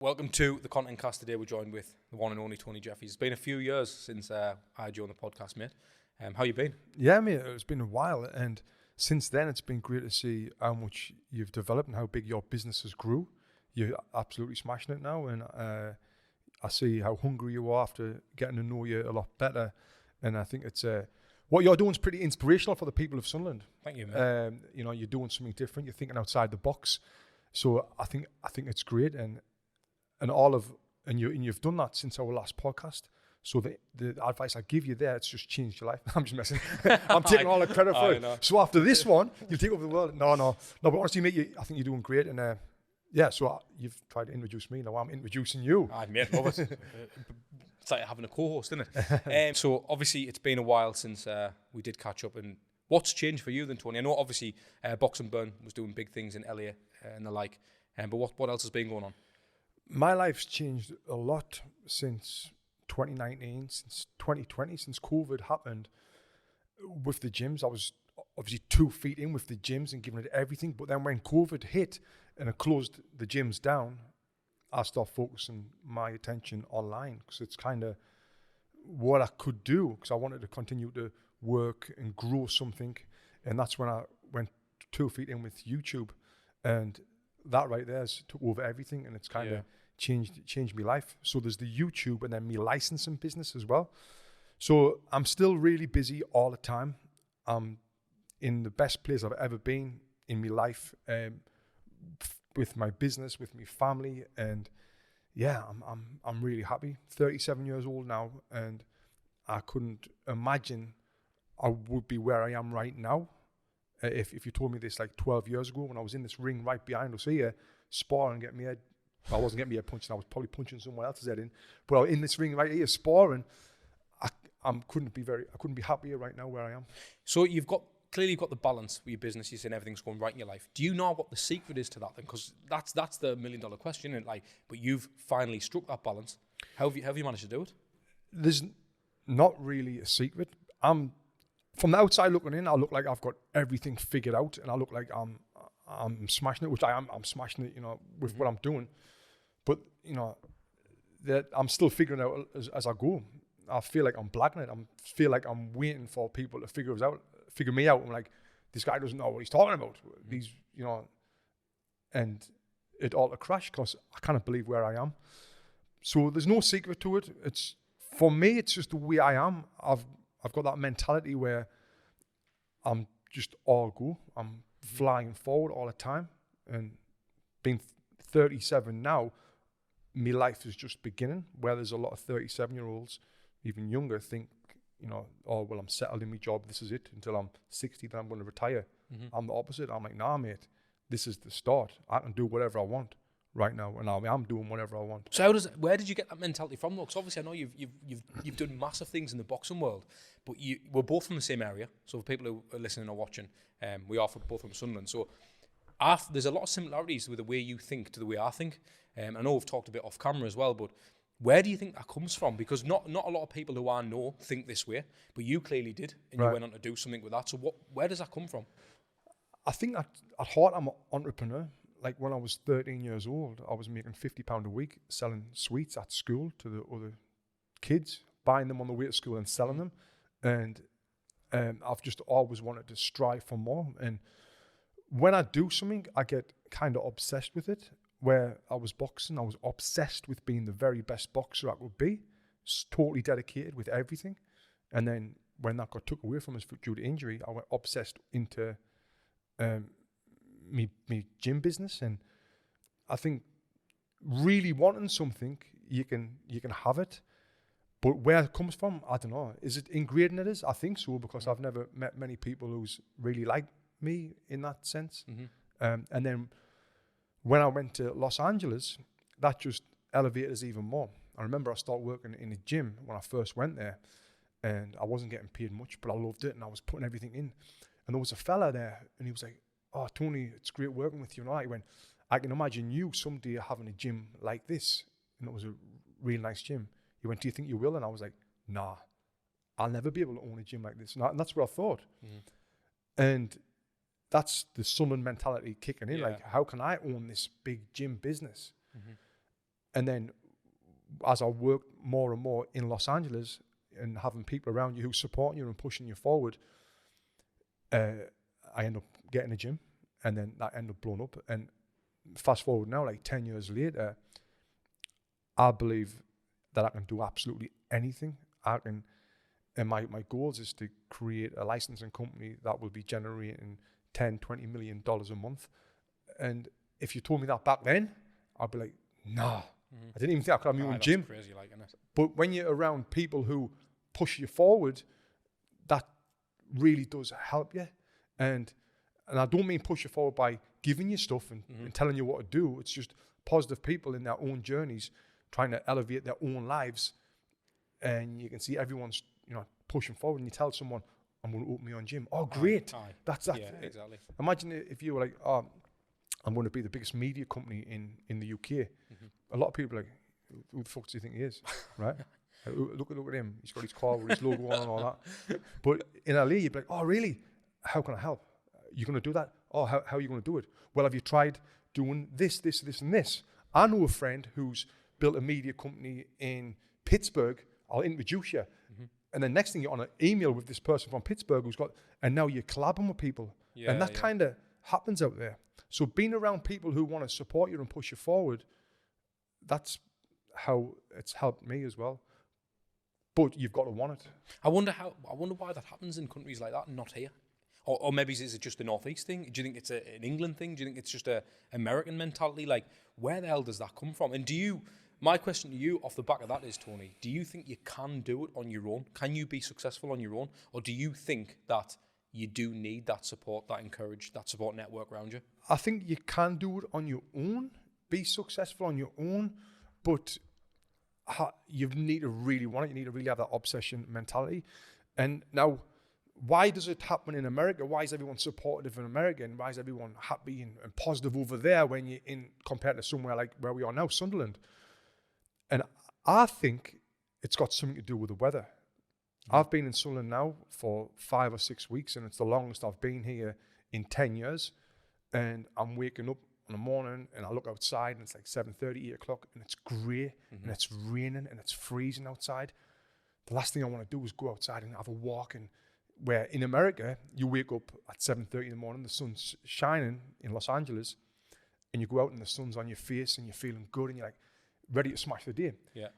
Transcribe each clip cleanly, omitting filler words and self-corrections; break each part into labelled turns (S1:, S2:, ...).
S1: Welcome to the Content Cast. Today we're joined with the one and only Tony Jeffries. It's been a few years since I joined the podcast, mate. How you been?
S2: Yeah, mate, it's been a while, and since then it's been great to see how much you've developed and how big your business has grew. You're absolutely smashing it now, and I see how hungry you are after getting to know you a lot better, and I think it's what you're doing is pretty inspirational for the people of Sunderland.
S1: Thank you, mate.
S2: You're doing something different. You're thinking outside the box, so I think it's great, and you've done that since our last podcast. So the advice I give you there, it's just changed your life. I'm just messing. I'm taking all the credit for it. So after this one, you'll take over the world. No. But honestly, mate, I think you're doing great. And so you've tried to introduce me. Now I'm introducing you.
S1: I mate, love it. It's like having a co-host, isn't it? So obviously it's been a while since we did catch up. And what's changed for you then, Tony? I know obviously Box and Burn was doing big things in LA and the like. But what else has been going on?
S2: My life's changed a lot since 2019, since 2020, since COVID happened. With the gyms, I was obviously 2 feet in with the gyms and giving it everything. But then when COVID hit and it closed the gyms down, I started focusing my attention online because it's kind of what I could do, because I wanted to continue to work and grow something. And that's when I went 2 feet in with YouTube, and that right there took over everything, and it's kind of changed my life. So there's the YouTube and then me licensing business as well. So I'm still really busy all the time. I'm in the best place I've ever been in my life, with my business, with my family, and yeah, I'm really happy. 37 years old now, and I couldn't imagine I would be where I am right now. If you told me this like 12 years ago when I was in this ring right behind us here, sparring, getting me head. I wasn't getting me head punching, I was probably punching someone else's head in. But I was in this ring right here, sparring. I couldn't be happier right now where I am.
S1: So you've got the balance with your business. You're saying everything's going right in your life. Do you know what the secret is to that then? Because that's the $1 million question. And but you've finally struck that balance. How have you managed to do it?
S2: There's not really a secret. From the outside looking in, I look like I've got everything figured out, and I look like I'm smashing it, which I am. I'm smashing it, with what I'm doing. But that I'm still figuring out as I go. I feel like I'm blacking it. I feel like I'm waiting for people to figure me out. I'm like, this guy doesn't know what he's talking about. These, and it all to crash because I can't believe where I am. So there's no secret to it. It's for me. It's just the way I am. I've got that mentality where I'm just all go. I'm flying forward all the time. And being 37 now, my life is just beginning, where there's a lot of 37-year-olds, even younger, think, oh, well, I'm settled in my job. This is it until I'm 60, then I'm going to retire. Mm-hmm. I'm the opposite. I'm like, nah, mate, this is the start. I can do whatever I want right now, and I'm doing whatever I want.
S1: So where did you get that mentality from, though? Because obviously I know you've done massive things in the boxing world, but we're both from the same area. So for people who are listening or watching, we are both from Sunderland. So there's a lot of similarities with the way you think to the way I think. I know we've talked a bit off camera as well, but where do you think that comes from? Because not a lot of people who I know think this way, but you clearly did, and you went on to do something with that. So where does that come from?
S2: I think at heart I'm an entrepreneur. Like when I was 13 years old, I was making £50 a week selling sweets at school to the other kids, buying them on the way to school and selling them. And I've just always wanted to strive for more. And when I do something, I get kind of obsessed with it. Where I was boxing, I was obsessed with being the very best boxer I could be, totally dedicated with everything. And then when that got took away from us due to injury, I went obsessed into me gym business. And I think really wanting something, you can have it, but where it comes from, I don't know. Is it ingrained in it? I think so, because I've never met many people who's really like me in that sense. Mm-hmm. And then when I went to Los Angeles, that just elevated us even more. I remember I started working in a gym when I first went there, and I wasn't getting paid much, but I loved it, and I was putting everything in. And there was a fella there, and he was like, "Oh, Tony, it's great working with you." And he went, "I can imagine you someday having a gym like this." And it was a real nice gym. He went, "Do you think you will?" And I was like, "Nah, I'll never be able to own a gym like this." And that's what I thought. Mm-hmm. And that's the Sunderland mentality kicking in. Yeah. Like, how can I own this big gym business? Mm-hmm. And then as I worked more and more in Los Angeles and having people around you who support you and pushing you forward, I end up getting a gym, and then that ended up blowing up. And fast forward now, like 10 years later, I believe that I can do absolutely anything. And my goals is to create a licensing company that will be generating $10-20 million a month. And if you told me that back then, I'd be like, nah. I didn't even think I could have my own gym.
S1: Crazy, like, isn't it?
S2: But when you're around people who push you forward, that really does help you. And I don't mean push you forward by giving you stuff and telling you what to do. It's just positive people in their own journeys trying to elevate their own lives. And you can see everyone's, pushing forward, and you tell someone, I'm going to open my own gym. Oh, great.
S1: Aye.
S2: That's that.
S1: Yeah, exactly.
S2: Imagine if you were like, oh, I'm going to be the biggest media company in the UK. A lot of people are like, who the fuck do you think he is? Right? Look at him. He's got his car with his logo on and all that. But in LA, you'd be like, oh, really? How can I help? You're going to do that? Oh, how are you going to do it? Well, have you tried doing this, and this? I know a friend who's built a media company in Pittsburgh. I'll introduce you. And then next thing you're on an email with this person from Pittsburgh and now you're collabing with people. Yeah, and that kind of happens out there. So being around people who want to support you and push you forward, that's how it's helped me as well. But you've got to want it.
S1: I wonder why that happens in countries like that and not here. Or maybe is it just a Northeast thing? Do you think it's an England thing? Do you think it's just a American mentality? Like, where the hell does that come from? And my question to you off the back of that is, Tony, do you think you can do it on your own? Can you be successful on your own? Or do you think that you do need that support, that support network around you?
S2: I think you can do it on your own, be successful on your own, but you need to really want it. You need to really have that obsession mentality. And now, why does it happen in America? Why is everyone supportive in America? And why is everyone happy and positive over there when you're compared to somewhere like where we are now, Sunderland? And I think it's got something to do with the weather. I've been in Sunderland now for 5 or 6 weeks, and it's the longest I've been here in 10 years. And I'm waking up in the morning, and I look outside, and it's like 7:30, 8 o'clock, and it's grey, and it's raining, and it's freezing outside. The last thing I want to do is go outside and have a walk. And where in America, you wake up at 7:30 in the morning, the sun's shining in Los Angeles, and you go out and the sun's on your face, and you're feeling good, and you're like, ready to smash the day.
S1: Yeah.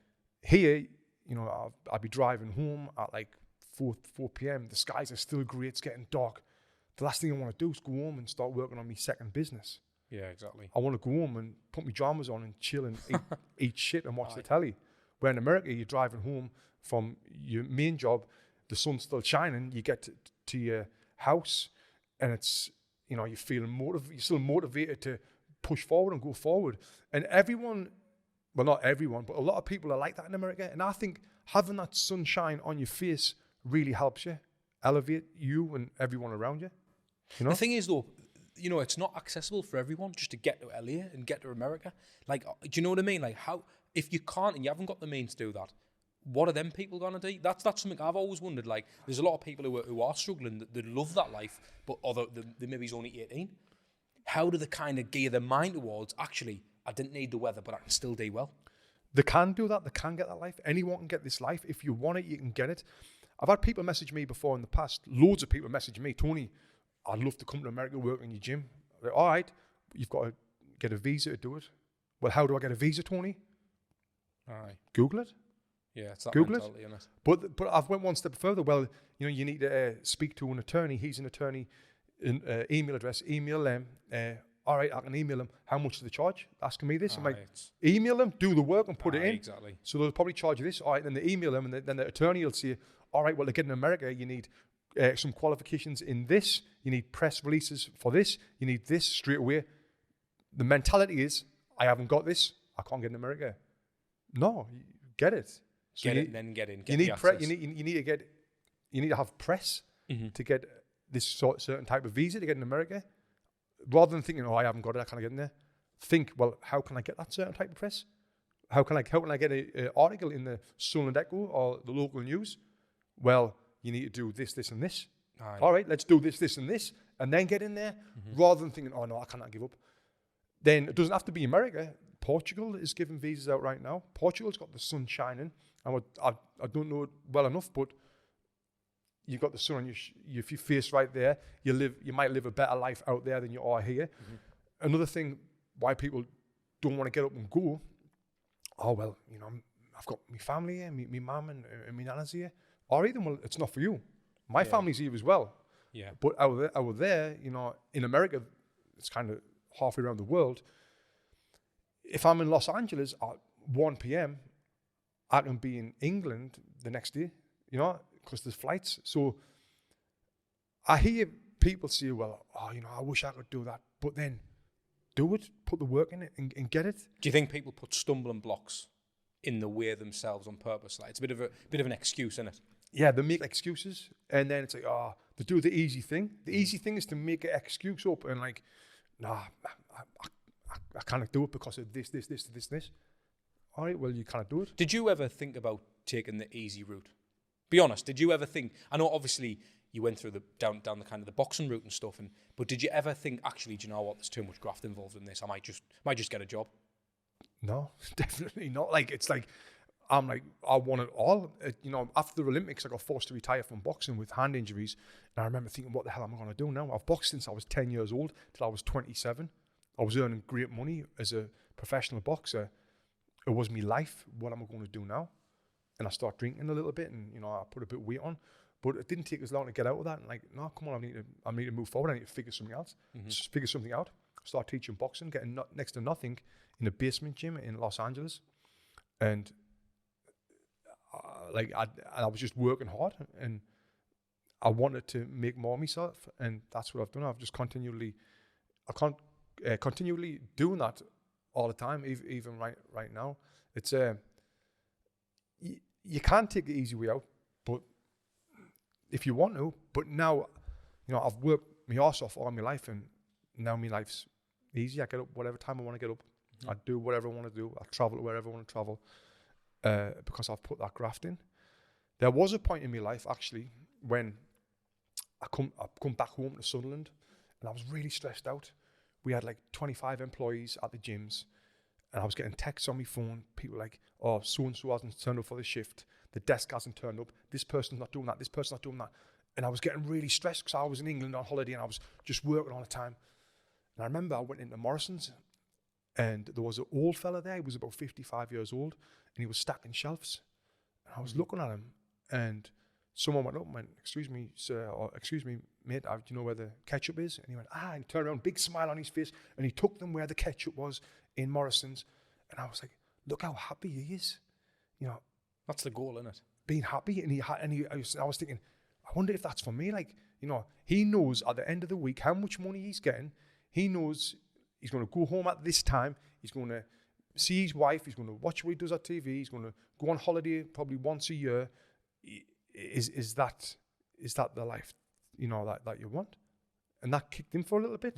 S2: Here, I'll be driving home at like 4 p.m. The skies are still grey. It's getting dark. The last thing I want to do is go home and start working on my second business.
S1: Yeah, exactly.
S2: I want to go home and put my pajamas on and chill and eat shit and watch the telly. Where in America, you're driving home from your main job, the sun's still shining. You get to your house, and it's, you're feeling you're still motivated to push forward and go forward. And everyone, well, not everyone, but a lot of people are like that in America. And I think having that sunshine on your face really helps you elevate you and everyone around you.
S1: The thing is, though, it's not accessible for everyone just to get to LA and get to America. Like, do you know what I mean? Like, how, if you can't and you haven't got the means to do that, what are them people going to do? That's something I've always wondered. Like, there's a lot of people who are struggling, that love that life, but they maybe he's only 18. How do they kind of gear their mind towards, actually, I didn't need the weather, but I can still do well?
S2: They can do that. They can get that life. Anyone can get this life. If you want it, you can get it. I've had people message me before in the past. Loads of people message me, Tony, I'd love to come to America, work in your gym. Like, all right, you've got to get a visa to do it. Well, how do I get a visa, Tony?
S1: Aye.
S2: Google it.
S1: Yeah, it's that
S2: Google
S1: mentality,
S2: it.
S1: Isn't it?
S2: But I've went one step further. Well, you need to speak to an attorney. He's an attorney. Email address. Email them. All right, I can email them. How much do they charge? Asking me this. I'm like, email them, do the work, and put it in.
S1: Exactly.
S2: So they'll probably charge you this. All right, then they email them, and then the attorney will say, all right, well, to get in America, you need some qualifications in this. You need press releases for this. You need this straight away. The mentality is, I haven't got this. I can't get in America. No, get it. So
S1: get it, and then get in.
S2: You need to have press to get this certain type of visa to get in America. Rather than thinking, oh, I haven't got it, I can't get in there. Think, well, how can I get that certain type of press? How can I get an article in the Sunderland Echo or the local news? Well, you need to do this, this, and this. Aye. All right, let's do this, this, and this, and then get in there. Rather than thinking, oh no, I cannot give up. Then it doesn't have to be America. Portugal is giving visas out right now. Portugal's got the sun shining. I don't know it well enough, but you've got the sun on your face right there. You might live a better life out there than you are here. Another thing why people don't want to get up and go, oh, well, you know, I've got my family here, my mum and my nana's here. Or even, well, it's not for you. My family's here as well.
S1: Yeah.
S2: But out there, you know, in America, it's kind of halfway around the world. If I'm in Los Angeles at 1 p.m., I can be in England the next day, you know, because there's flights. So I hear people say, well, oh, you know, I wish I could do that. But then do it, put the work in it and get it.
S1: Do you think people put stumbling blocks in the way themselves on purpose? Like, it's a bit of an excuse, isn't it?
S2: Yeah, they make excuses, and then it's like, oh, they do the easy thing. The easy thing is to make an excuse up and like, nah, I can't do it because of this. All right, well, you can't do it.
S1: Did you ever think about taking the easy route? Be honest, did you ever think, I know obviously you went through the down the kind of the boxing route and stuff, but did you ever think, actually, do you know what, there's too much graft involved in this, I might just get a job?
S2: No, definitely not. Like, it's like, I'm like, I want it all. You know, after the Olympics, I got forced to retire from boxing with hand injuries. And I remember thinking, what the hell am I going to do now? I've boxed since I was 10 years old till I was 27. I was earning great money as a professional boxer. It was my life. What am I going to do now? And I start drinking a little bit, and, you know, I put a bit of weight on. But it didn't take as long to get out of that. And like, no, come on, I need to move forward. I need to figure something else. Just figure something out. Start teaching boxing, getting next to nothing in a basement gym in Los Angeles. And I was just working hard, and I wanted to make more of myself, and that's what I've done. I've just continually doing that all the time, even right now. It's you can't take the easy way out, but if you want to. But now, you know, I've worked my arse off all my life, and now my life's easy. I get up whatever time I want to get up. I do whatever I want to do. I travel to wherever I want to travel. Because I've put that graft in. There was a point in my life, actually, when I come back home to Sunderland, and I was really stressed out. We had like 25 employees at the gyms, and I was getting texts on my phone. People like, oh, so-and-so hasn't turned up for the shift. The desk hasn't turned up. This person's not doing that. This person's not doing that. And I was getting really stressed because I was in England on holiday, and I was just working all the time. And I remember I went into Morrison's, and there was an old fella there. He was about 55 years old, and he was stacking shelves. And I was looking at him, and someone went up and went, excuse me, sir, or excuse me, mate, do you know where the ketchup is? And he went, and he turned around, big smile on his face, and he took them where the ketchup was in Morrison's. And I was like, look how happy he is. You know,
S1: that's the goal, isn't it? Being
S2: happy. I was thinking, I wonder if that's for me. Like, you know, he knows at the end of the week how much money he's getting. He knows he's going to go home at this time. He's going to see his wife. He's going to watch what he does on TV. He's going to go on holiday probably once a year. Is that the life, you know, that you want? And that kicked him for a little bit.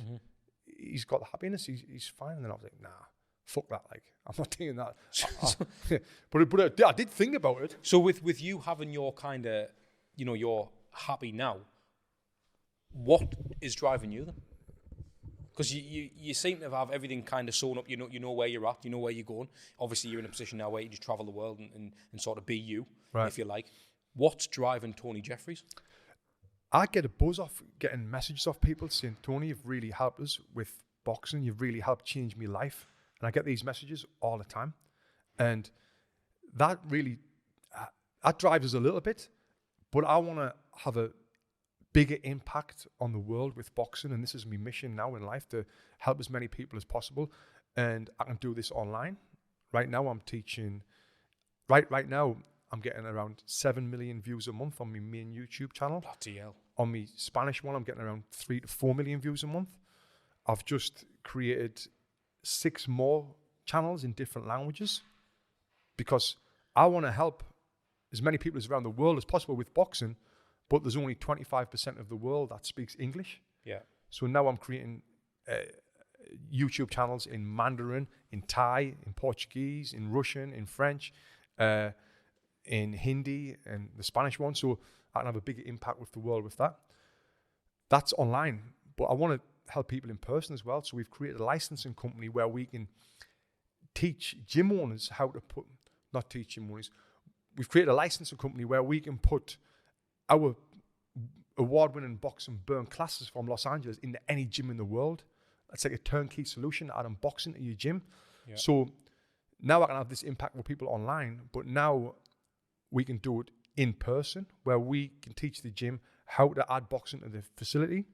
S2: He's got the happiness. He's fine. And then I was like, nah, fuck that. Like, I'm not doing that. But I did think about it.
S1: So with you having your kind of, you know, you're happy now, what is driving you then? Because you seem to have everything kind of sewn up. You know where you're at. You know where you're going. Obviously, you're in a position now where you just travel the world and sort of be you, right, if you like. What's driving Tony Jeffries?
S2: I get a buzz off getting messages off people saying, Tony, you've really helped us with boxing. You've really helped change my life. And I get these messages all the time. And that really, that drives us a little bit. But I want to have a bigger impact on the world with boxing, and this is my mission now in life, to help as many people as possible. And I can do this online. Right now I'm teaching, right now I'm getting around 7 million views a month on my main YouTube channel.
S1: Bloody hell.
S2: On my Spanish one, I'm getting around 3 to 4 million views a month. I've just created 6 more channels in different languages because I want to help as many people as around the world as possible with boxing. But there's only 25% of the world that speaks English. Yeah. So now I'm creating YouTube channels in Mandarin, in Thai, in Portuguese, in Russian, in French, in Hindi, and the Spanish one. So I can have a bigger impact with the world with that. That's online. But I want to help people in person as well. So we've created a licensing company where we can teach gym owners how to not teach gym owners. We've created a licensing company where we can put our award-winning boxing burn classes from Los Angeles into any gym in the world. It's like a turnkey solution to add boxing to your gym. Yeah. So now I can have this impact with people online, but now we can do it in person, where we can teach the gym how to add boxing to the facility.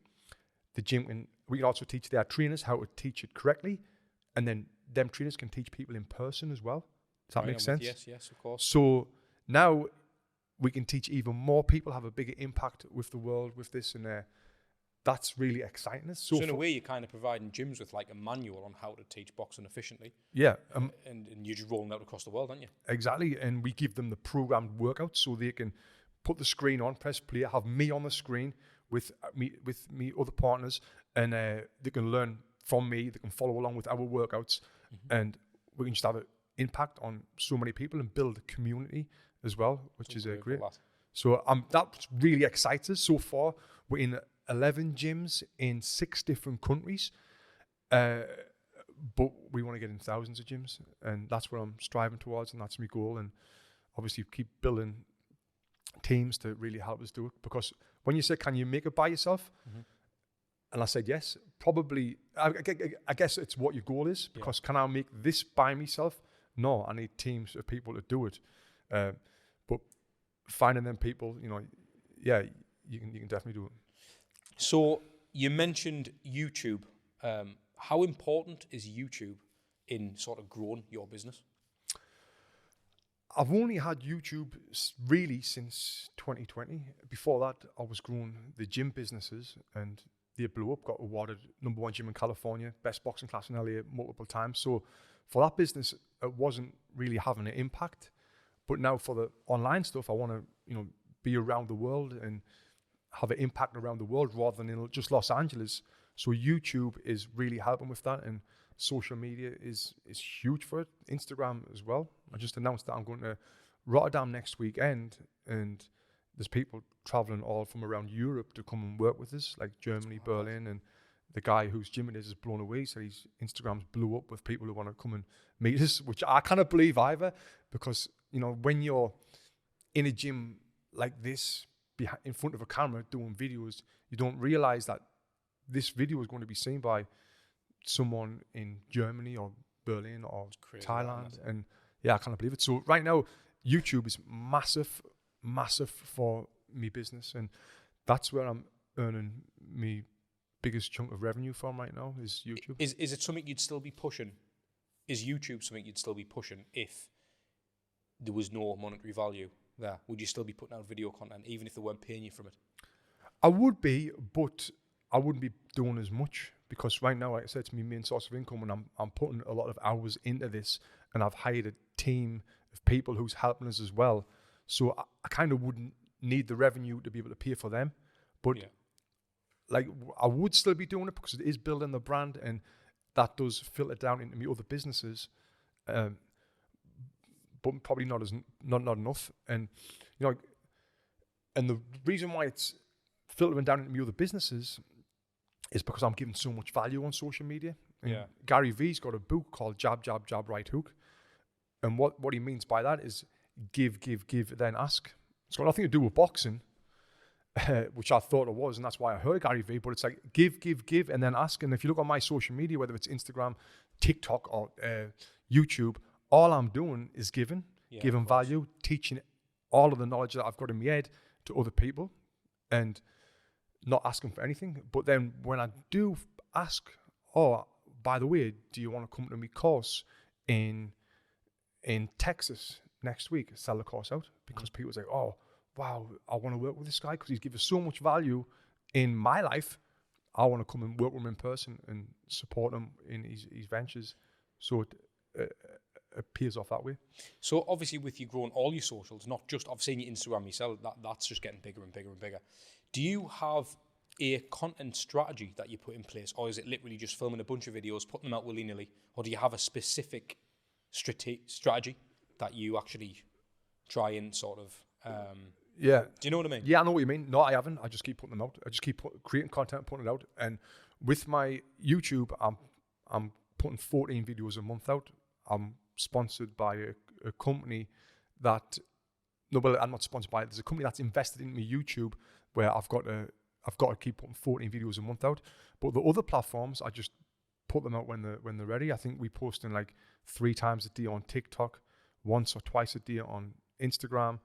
S2: The gym we can also teach their trainers how to teach it correctly, and then them trainers can teach people in person as well. Does that make sense?
S1: Yes, of course.
S2: So now we can teach even more people, have a bigger impact with the world with this, and that's really exciting.
S1: So in a way, you're kind of providing gyms with like a manual on how to teach boxing efficiently.
S2: Yeah.
S1: And you're just rolling out across the world, aren't you?
S2: Exactly. And we give them the programmed workouts so they can put the screen on, press play, have me on the screen with me other partners, and they can learn from me. They can follow along with our workouts, and we can just have an impact on so many people and build a community as well, which is great. So that's really excited. So far, we're in 11 gyms in 6 different countries, but we want to get in thousands of gyms, and that's what I'm striving towards, and that's my goal. And obviously keep building teams to really help us do it, because when you say, can you make it by yourself? And I said yes. Probably, I guess it's what your goal is, because can I make this by myself? No, I need teams of people to do it. But finding them people, you can definitely do it.
S1: So you mentioned YouTube. How important is YouTube in sort of growing your business?
S2: I've only had YouTube really since 2020. Before that, I was growing the gym businesses, and they blew up, got awarded #1 gym in California, best boxing class in LA multiple times. So for that business, it wasn't really having an impact. But now for the online stuff, I want to, be around the world and have an impact around the world rather than in just Los Angeles. So YouTube is really helping with that, and social media is huge for it. Instagram as well. I just announced that I'm going to Rotterdam next weekend, and there's people traveling all from around Europe to come and work with us, like Germany, Berlin, and the guy whose gym it is blown away. So his Instagram's blew up with people who want to come and meet us, which I cannot believe either, because when you're in a gym like this, in front of a camera doing videos, you don't realize that this video is going to be seen by someone in Germany or Berlin or Thailand. And I can't believe it. So right now, YouTube is massive for me business, and that's where I'm earning me biggest chunk of revenue from right now is YouTube.
S1: Is it something you'd still be pushing? Is YouTube something you'd still be pushing if there was no monetary value there? Would you still be putting out video content even if they weren't paying you from it?
S2: I would be, but I wouldn't be doing as much, because right now, like I said, it's my main source of income, and I'm putting a lot of hours into this, and I've hired a team of people who's helping us as well. So I kind of wouldn't need the revenue to be able to pay for them, but like I would still be doing it because it is building the brand, and that does filter down into me other businesses, but probably not enough. And and the reason why it's filtering down into me other businesses is because I'm giving so much value on social media. And Gary V's got a book called Jab, Jab, Jab, Right Hook, and what he means by that is give, then ask. It's got nothing to do with boxing, which I thought it was, and that's why I heard Gary Vee, but it's like give, and then ask. And if you look on my social media, whether it's Instagram, TikTok, or YouTube, all I'm doing is giving value, teaching all of the knowledge that I've got in my head to other people, and not asking for anything. But then when I do ask, oh, by the way, do you want to come to my course in Texas next week, sell the course out? Because people say, oh, wow, I want to work with this guy because he's given so much value in my life. I want to come and work with him in person and support him in his ventures. So it pays off that way.
S1: So obviously with you growing all your socials, not just, I've seen your Instagram yourself, that's just getting bigger and bigger and bigger. Do you have a content strategy that you put in place, or is it literally just filming a bunch of videos, putting them out willy-nilly, or do you have a specific strategy that you actually try and sort of... Do you know what I mean?
S2: Yeah, I know what you mean. No, I haven't. I just keep putting them out. I just keep creating content, putting it out. And with my YouTube, I'm putting 14 videos a month out. I'm sponsored by a company that, no, well, I'm not sponsored by it. There's a company that's invested in me YouTube where I've got to keep putting 14 videos a month out. But the other platforms, I just put them out when they're ready. I think we post in like 3 times a day on TikTok, once or twice a day on Instagram,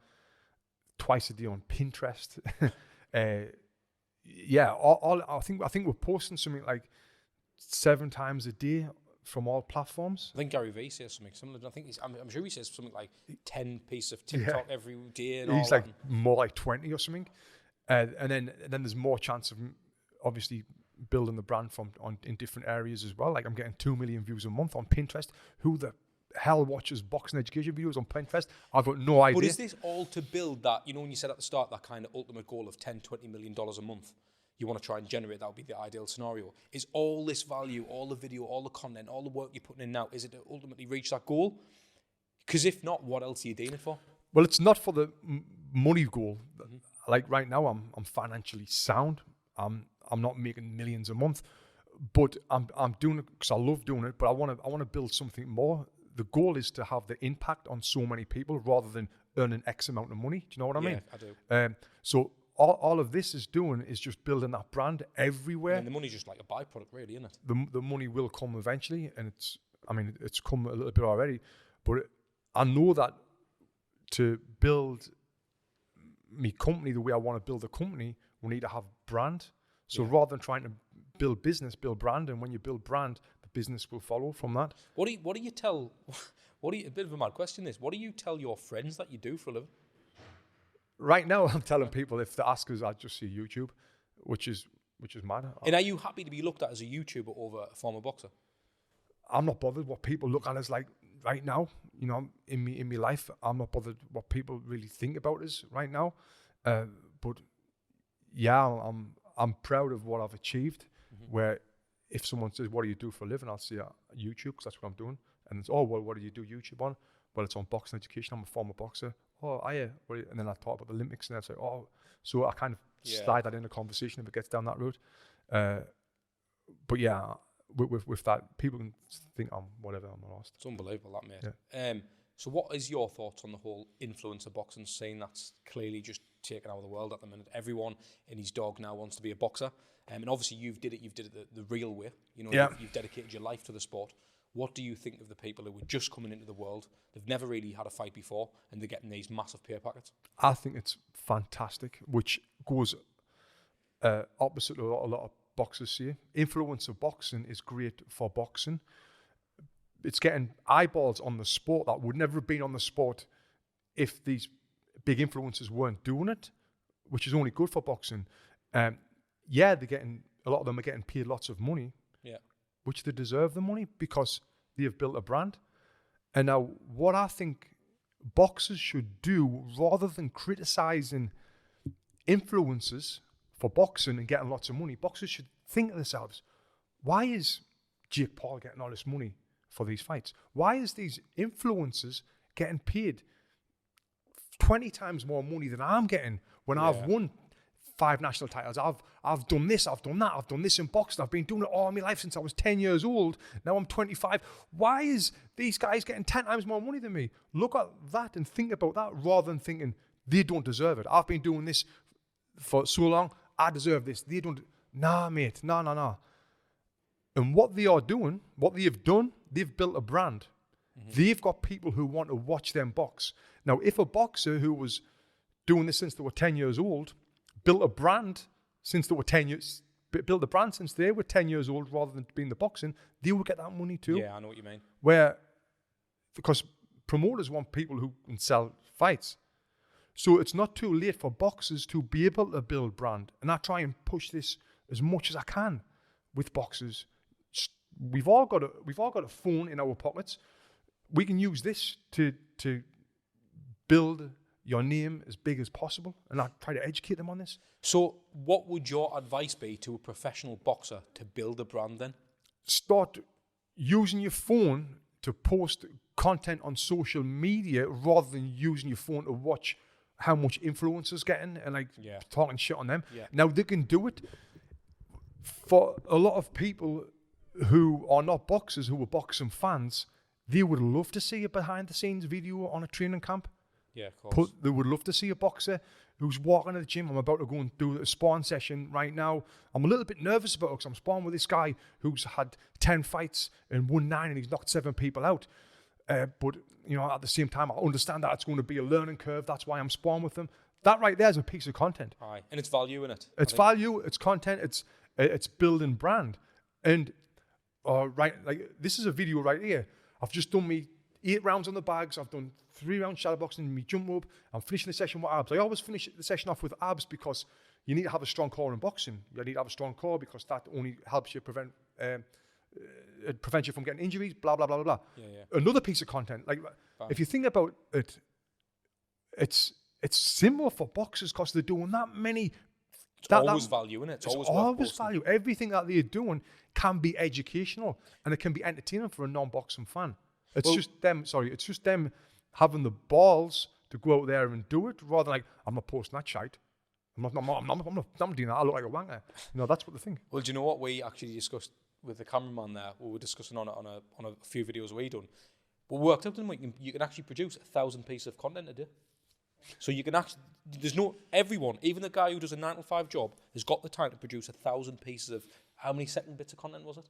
S2: twice a day on Pinterest. Yeah, I think we're posting something like 7 times a day from all platforms.
S1: I think Gary Vee says something similar. I think I'm sure he says something like 10 pieces of TikTok every day. And
S2: he's
S1: all
S2: like more like 20 or something. And then there's more chance of obviously building the brand in different areas as well. Like I'm getting 2 million views a month on Pinterest. Who the hell watches boxing education videos on Pinterest? I've got no idea.
S1: But is this all to build that, when you said at the start, that kind of ultimate goal of $10-20 million a month, you want to try and generate, that would be the ideal scenario. Is all this value, all the video, all the content, all the work you're putting in now, is it to ultimately reach that goal? Because if not, what else are you doing it for?
S2: Well, it's not for the money goal. Mm-hmm. Like right now, I'm financially sound. I'm not making millions a month, but I'm doing it because I love doing it. But I want to build something more. The goal is to have the impact on so many people rather than earning X amount of money. Do you know what I mean?
S1: Yeah, I do.
S2: So all of this is doing is just building that brand everywhere.
S1: And the money's just like a byproduct, really, isn't it?
S2: The money will come eventually, and it's come a little bit already. But I know that to build me company the way I want to build a company, we need to have brand. So rather than trying to build business, build brand, and when you build brand, the business will follow from that.
S1: What do you tell? A bit of a mad question. This. What do you tell your friends that you do for a living?
S2: Right now, I'm telling people if they ask us, I just see YouTube, which is mad.
S1: And are you happy to be looked at as a YouTuber over a former boxer?
S2: I'm not bothered what people look at us like right now. In my life, I'm not bothered what people really think about us right now. But yeah, I'm proud of what I've achieved. Mm-hmm. Where if someone says, "What do you do for a living?" I'll say YouTube, because that's what I'm doing. And it's, "Oh, well, what do you do YouTube on?" Well, it's on boxing education. I'm a former boxer. Oh, yeah. And then I talk about the Olympics, and I say, "Oh," so I kind of slide that in the conversation if it gets down that route. But yeah, with that, people can think I'm whatever. I'm lost.
S1: It's unbelievable, that, mate. Yeah. So what is your thoughts on the whole influencer boxing scene that's clearly just taken out of the world at the minute? Everyone and his dog now wants to be a boxer. And obviously you've did it the real way. You've dedicated your life to the sport. What do you think of the people who are just coming into the world? They've never really had a fight before, and they're getting these massive pay packets.
S2: I think it's fantastic, which goes opposite to what a lot of boxers say. Influencer boxing is great for boxing. It's getting eyeballs on the sport that would never have been on the sport if these big influencers weren't doing it, which is only good for boxing. Yeah, a lot of them are getting paid lots of money, which they deserve the money because they have built a brand. And now what I think boxers should do, rather than criticizing influencers for boxing and getting lots of money, boxers should think to themselves, why is Jake Paul getting all this money for these fights? Why is these influencers getting paid 20 times more money than I'm getting when I've won 5 national titles? I've done this, I've done that, I've done this in boxing, I've been doing it all my life since I was 10 years old. Now I'm 25. Why is these guys getting 10 times more money than me? Look at that and think about that rather than thinking they don't deserve it. I've been doing this for so long, I deserve this. They don't. Nah, mate, nah. And what they are doing, what they have done, they've built a brand. Mm-hmm. They've got people who want to watch them box. Now, if a boxer who was doing this since they were 10 years old, built a brand since they were 10 years, built a brand since they were 10 years old rather than being the boxing, they will get that money too.
S1: Yeah, I know what you mean.
S2: Because promoters want people who can sell fights. So it's not too late for boxers to be able to build brand. And I try and push this as much as I can with boxers. We've all got a phone in our pockets. We can use this to build your name as big as possible, and I try to educate them on this.
S1: So what would your advice be to a professional boxer to build a brand then?
S2: Start using your phone to post content on social media rather than using your phone to watch how much influencers getting and talking shit on them. Yeah. Now they can do it. For a lot of people who are not boxers, who are boxing fans, they would love to see a behind-the-scenes video on a training camp.
S1: Yeah, of course.
S2: They would love to see a boxer who's walking to the gym. I'm about to go and do a sparring session right now. I'm a little bit nervous about it because I'm sparring with this guy who's had 10 fights and won 9 and he's knocked 7 people out. But, you know, at the same time, I understand that it's going to be a learning curve. That's why I'm sparring with them. That right there is a piece of content.
S1: Aye. And it's value in it.
S2: It's value, it's content, it's building brand. And right, like this is a video right here. I've just done me 8 rounds on the bags. I've done 3 rounds shadow boxing, me jump rope. I'm finishing the session with abs. I always finish the session off with abs because you need to have a strong core in boxing. You need to have a strong core because that only helps you prevent, it prevents you from getting injuries, blah, blah, blah, blah, blah.
S1: Yeah.
S2: Another piece of content, like if you think about it, it's similar for boxers because they're doing that many.
S1: It's always value in it. It's always
S2: value. Everything that they're doing can be educational and it can be entertaining for a non-boxing fan. It's just them having the balls to go out there and do it rather than like, I'm not posting that shite. I'm not doing that. I look like a wanker. You know, that's what they think.
S1: Well, do you know what we actually discussed with the cameraman there? We were discussing on a few videos we done. We worked out that you can actually produce 1,000 pieces of content a day. So you can actually, everyone, even the guy who does a 9-to-5 job, has got the time to produce 1,000 pieces of, how many second bits of content was it?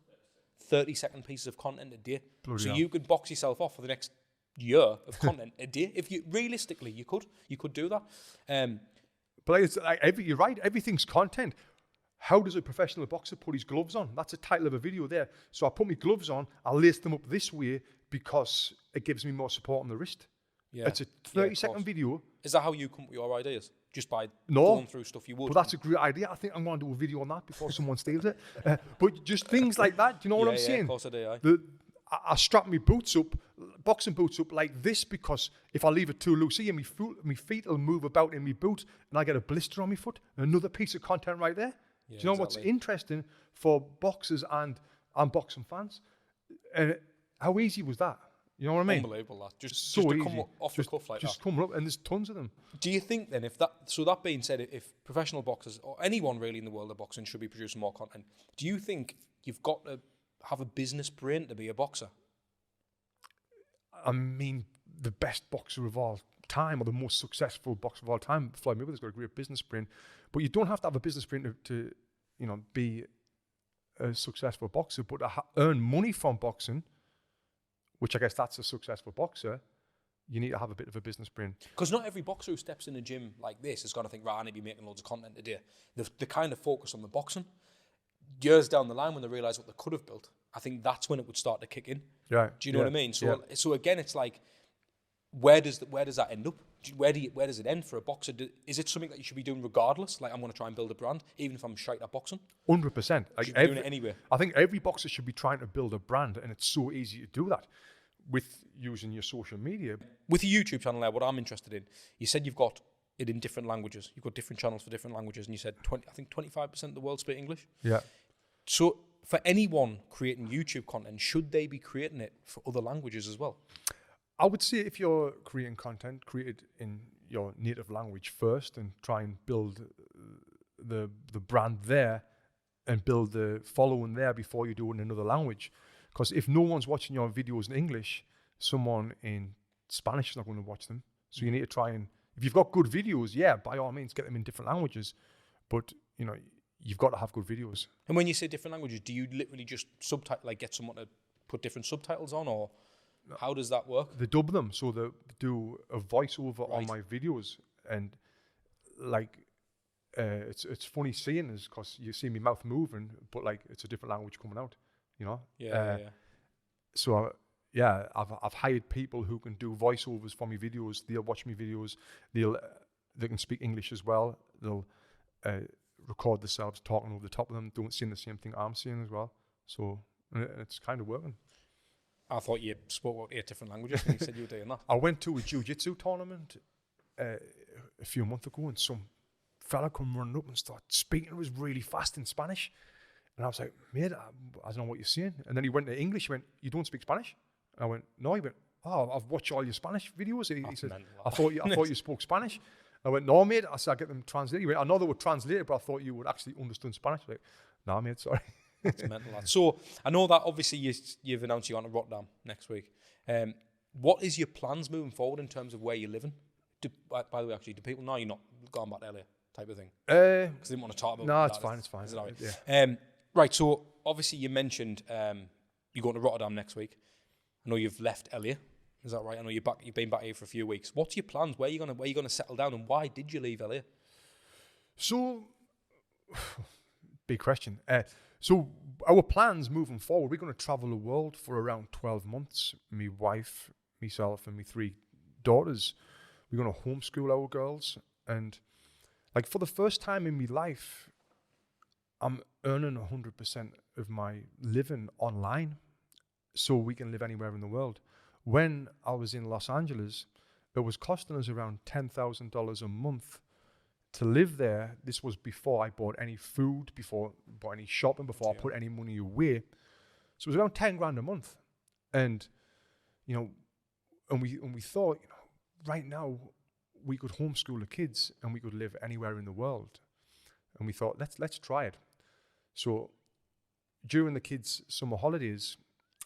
S1: 30-second pieces of content a day.
S2: Bloody hell.
S1: You could box yourself off for the next year of content a day. If you realistically, you could do that.
S2: But like, it's like you're right. Everything's content. How does a professional boxer put his gloves on? That's the title of a video there. So I put my gloves on. I lace them up this way because it gives me more support on the wrist. Yeah. It's a 30-second video.
S1: Is that how you come up with your ideas? Just by
S2: No,
S1: going through stuff you would?
S2: But that's a great idea. I think I'm going to do a video on that before someone steals it. But just things like that. Do you know what I'm saying?
S1: Of course I do,
S2: I strap my boots up, boxing boots up like this because if I leave it too loose, see, my feet will move about in my boot and I get a blister on my foot. Another piece of content right there. Do you know what's interesting for boxers and boxing fans? How easy was that? You know what I mean?
S1: Unbelievable, that. Just
S2: so
S1: to come off the cuff like that.
S2: Just coming up, and there's tons of them.
S1: Do you think then, that being said, if professional boxers, or anyone really in the world of boxing, should be producing more content, do you think you've got to have a business brain to be a boxer?
S2: I mean, the best boxer of all time, or the most successful boxer of all time, Floyd Mayweather's got a great business brain, but you don't have to have a business brain to be a successful boxer, but to earn money from boxing, which I guess that's a successful boxer, you need to have a bit of a business brain.
S1: Because not every boxer who steps in a gym like this is going to think, right, I need to be making loads of content today. They kind of focus on the boxing. Years down the line, when they realise what they could have built, I think that's when it would start to kick in.
S2: Yeah.
S1: Do you know what I mean? So again, it's like, where does that end up? Where does it end for a boxer? Is it something that you should be doing regardless? Like, I'm going to try and build a brand, even if I'm shite at boxing?
S2: 100%. Like,
S1: doing it anyway.
S2: I think every boxer should be trying to build a brand, and it's so easy to do that with using your social media.
S1: With your YouTube channel there, what I'm interested in, you said you've got it in different languages. You've got different channels for different languages, and you said 25% of the world speak English.
S2: Yeah.
S1: So for anyone creating YouTube content, should they be creating it for other languages as well?
S2: I would say if you're creating content, create it in your native language first and try and build the brand there and build the following there before you do it in another language. Because if no one's watching your videos in English, someone in Spanish is not going to watch them. So you need to try and, if you've got good videos, yeah, by all means, get them in different languages. But, you've got to have good videos.
S1: And when you say different languages, do you literally just subtitle, like get someone to put different subtitles on, or how does that work?
S2: They dub them, so they do a voiceover on my videos, and like it's funny seeing this because you see my mouth moving, but like it's a different language coming out,
S1: Yeah.
S2: So I've hired people who can do voiceovers for my videos. They'll watch my videos. They can speak English as well. They'll record themselves talking over the top of them, saying the same thing I'm saying as well. So it's kind of working.
S1: I thought you spoke about 8 different languages when you said you were doing that.
S2: I went to a jiu-jitsu tournament a few months ago, and some fella come running up and start speaking to us really fast in Spanish. And I was like, mate, I don't know what you're saying. And then he went to English. He went, you don't speak Spanish? And I went, no. He went, oh, I've watched all your Spanish videos. He said, I thought you spoke Spanish. I went, no, mate. I said, I get them translated. He went, I know they were translated, but I thought you would actually understand Spanish. Like, no, mate, sorry.
S1: That's mental. So I know that obviously you've announced you're on to Rotterdam next week. What is your plans moving forward in terms of where you're living? By the way, actually, do people know you're not going back to LA type of thing? Because I didn't want to talk about
S2: no,
S1: that.
S2: it's fine. It's fine.
S1: Is it all right?
S2: Yeah.
S1: Right. So obviously you mentioned you're going to Rotterdam next week. I know you've left LA. Is that right? I know you've been back here for a few weeks. What's your plans? Where are you gonna settle down, and why did you leave LA?
S2: So, big question. So our plans moving forward, we're going to travel the world for around 12 months. My wife, myself, and my 3 daughters. We're going to homeschool our girls. And like for the first time in my life, I'm earning 100% of my living online, so we can live anywhere in the world. When I was in Los Angeles, it was costing us around $10,000 a month to live there. This was before I bought any food, before I bought any shopping, before I put any money away. So it was around 10 grand a month. And, and we thought, right now we could homeschool the kids and we could live anywhere in the world. And we thought, let's try it. So during the kids' summer holidays,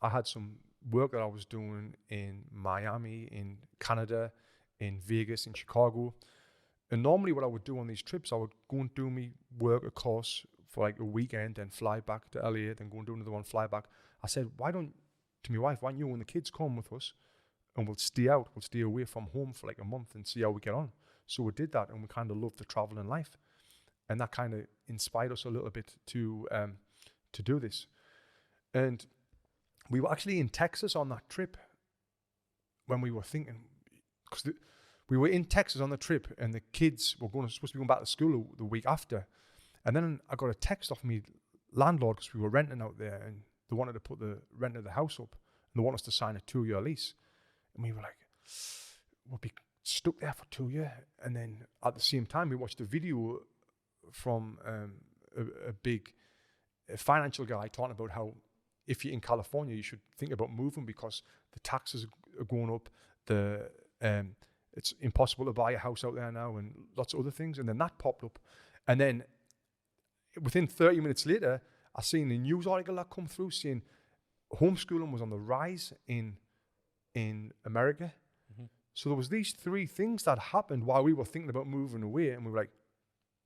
S2: I had some work that I was doing in Miami, in Canada, in Vegas, in Chicago. And normally what I would do on these trips, I would go and do me work a course for like a weekend, then fly back to LA, then go and do another one, fly back. I said, to my wife, why don't you and the kids come with us and we'll stay away from home for like a month and see how we get on. So we did that, and we kind of loved the travel and life. And that kind of inspired us a little bit to do this. And we were actually in Texas on that trip when we were thinking, because we were in Texas on the trip, and the kids were supposed to be going back to school the week after. And then I got a text off my landlord, because we were renting out there, and they wanted to put the rent of the house up, and they want us to sign a 2-year lease. And we were like, we'll be stuck there for 2 years. And then at the same time, we watched a video from a big financial guy talking about how if you're in California, you should think about moving because the taxes are going up. It's impossible to buy a house out there now, and lots of other things. And then that popped up. And then within 30 minutes later, I seen a news article that come through saying homeschooling was on the rise in America. Mm-hmm. So there was these 3 things that happened while we were thinking about moving away, and we were like,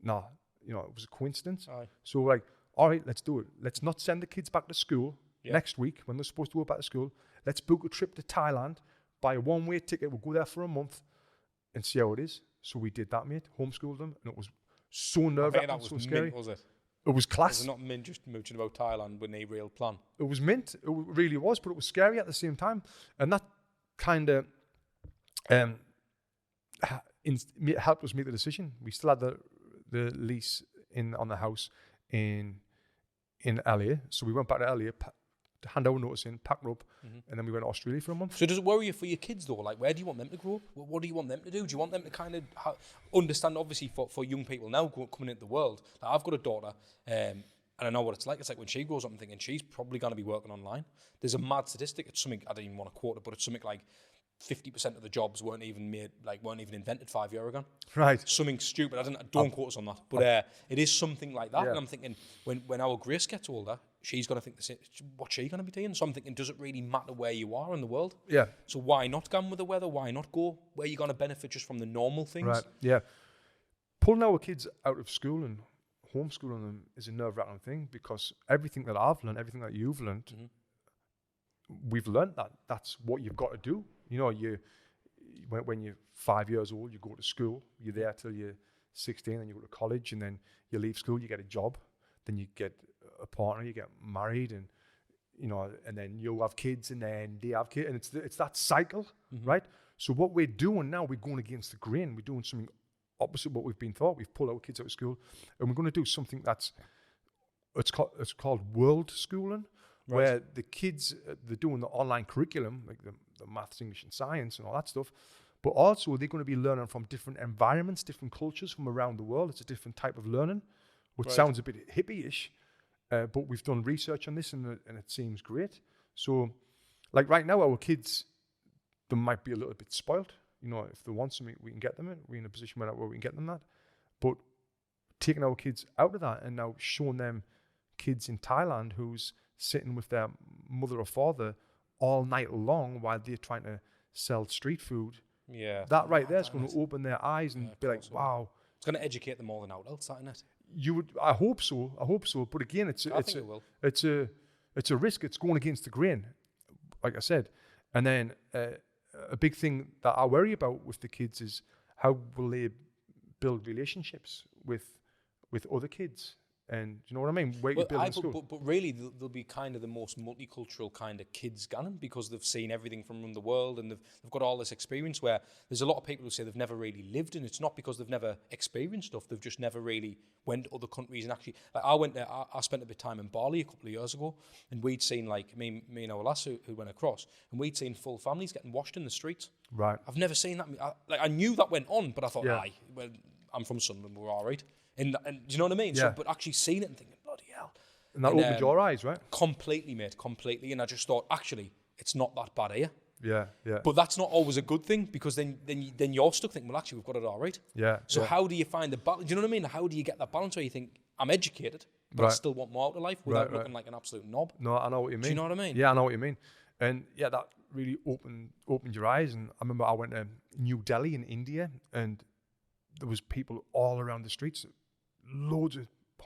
S2: nah, it was a coincidence. Aye. So we're like, all right, let's do it. Let's not send the kids back to school next week when they're supposed to go back to school. Let's book a trip to Thailand, buy a one-way ticket. We'll go there for a month and see how it is. So we did that, mate. Homeschooled them, and it was so nerve-wracking, so scary.
S1: Mint, was it?
S2: It was class.
S1: It was not mint just mooching about Thailand with no real plan.
S2: It was mint. It really was, but it was scary at the same time. And that kind of helped us make the decision. We still had the lease on the house in LA. So we went back to LA to hand our notice in, packed up, and then we went to Australia for a month.
S1: So does it worry you for your kids though? Like, where do you want them to grow up? What do you want them to do? Do you want them to kind of understand, obviously for young people now coming into the world? Like, I've got a daughter, and I know what it's like. It's like when she grows up, I'm thinking she's probably going to be working online. There's a mad statistic. It's something, I don't even want to quote it, but it's something like 50% of the jobs weren't even invented 5 years ago.
S2: Right.
S1: Something stupid. Don't quote us on that. But it is something like that. Yeah. And I'm thinking, when our Grace gets older, she's going to think the same. What's she going to be doing? So I'm thinking, does it really matter where you are in the world?
S2: Yeah.
S1: So why not go with the weather? Why not go where you're going to benefit just from the normal things?
S2: Right. Yeah. Pulling our kids out of school and homeschooling them is a nerve-wracking thing, because everything that I've learned, everything that you've learned, we've learned that that's what you've got to do. When you're 5 years old, you go to school. You're there till you're 16, and you go to college, and then you leave school, you get a job, then you get a partner, you get married, and and then you have kids, and then they have kids, and it's that cycle, right? So what we're doing now, we're going against the grain. We're doing something opposite what we've been taught. We've pulled our kids out of school, and we're going to do something it's called world schooling. Right. Where the kids, they're doing the online curriculum, like the maths, English, and science, and all that stuff. But also, they're going to be learning from different environments, different cultures from around the world. It's a different type of learning, which sounds a bit hippie-ish. But we've done research on this, and it seems great. So, like right now, our kids, they might be a little bit spoiled. If they want something, we can get them it. We're in a position where we can get them that. But taking our kids out of that and now showing them kids in Thailand who's sitting with their mother or father all night long while they're trying to sell street food.
S1: Yeah.
S2: That right there is going to open their eyes and be like,
S1: so.
S2: wow.
S1: It's going to educate them more than out else, isn't it?
S2: You would, I hope so. But again, it's a risk. It's going against the grain, like I said. And then a big thing that I worry about with the kids is how will they build relationships with other kids. And do you know what I mean? Where you build in school.
S1: But really, they'll be kind of the most multicultural kind of kids, Gannon, because they've seen everything from around the world, and they've got all this experience where there's a lot of people who say they've never really lived, and it's not because they've never experienced stuff, they've just never really went to other countries. And actually, like I spent a bit of time in Bali a couple of years ago, and we'd seen, like, me and our lass who went across, and we'd seen full families getting washed in the street.
S2: Right.
S1: I've never seen that. I knew that went on, but I thought, well, I'm from Sunderland, we're all right. And do you know what I mean?
S2: Yeah.
S1: So, but actually seeing it and thinking, bloody hell.
S2: And that opened your eyes, right?
S1: Completely, mate, completely. And I just thought, actually, it's not that bad here.
S2: Yeah.
S1: But that's not always a good thing, because then you're stuck thinking, well, actually, we've got it all right.
S2: Yeah.
S1: So how do you find the balance? Do you know what I mean? How do you get that balance where you think, I'm educated, but I still want more out of life without looking like an absolute knob?
S2: No, I know what you mean.
S1: Do you know what I mean?
S2: Yeah, I know what you mean. And yeah, that really opened your eyes. And I remember I went to New Delhi in India, and there was people all around the streets,